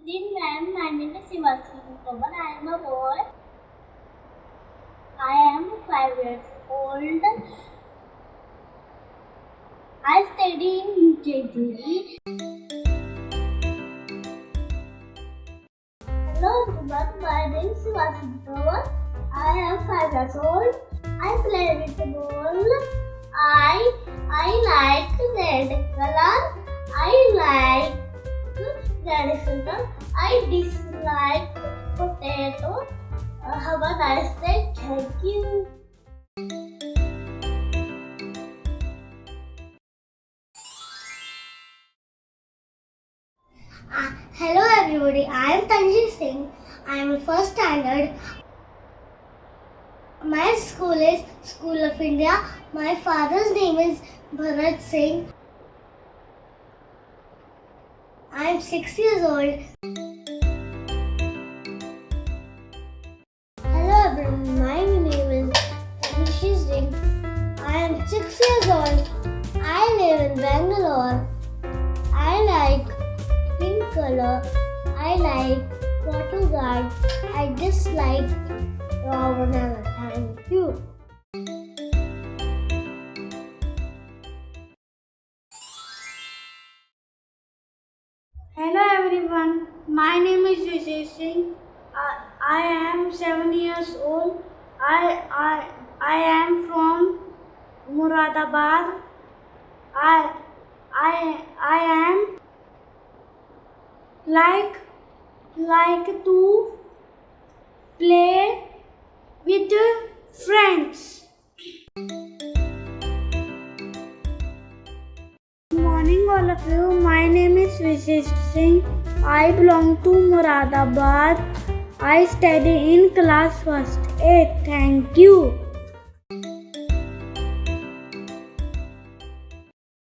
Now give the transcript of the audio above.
Dear ma'am, my name is Shiva. I am a boy. I am 5 years old. I study in UKG. Hello everyone, my name is Shiva. I am 5 years old. I play with the ball. I like red color. I like red filter. I dislike potato. Have a nice day. Thank you. Hello everybody, I am Tanishi. I am in first standard. My school is School of India. My father's name is Bharat Singh. I am 6 years old. Hello everyone, my name is Tanishi. I am 6 years old. I live in Bangalore. I like pink color. I like water guard. I dislike raw banana. Thank you. Hello everyone, my name is Vishisht. I am 7 years old. I am from Muradabad. I am like to play with friends. Good morning all of you. My name is Vishisht Singh. I belong to Muradabad. I study in class first A. Thank you.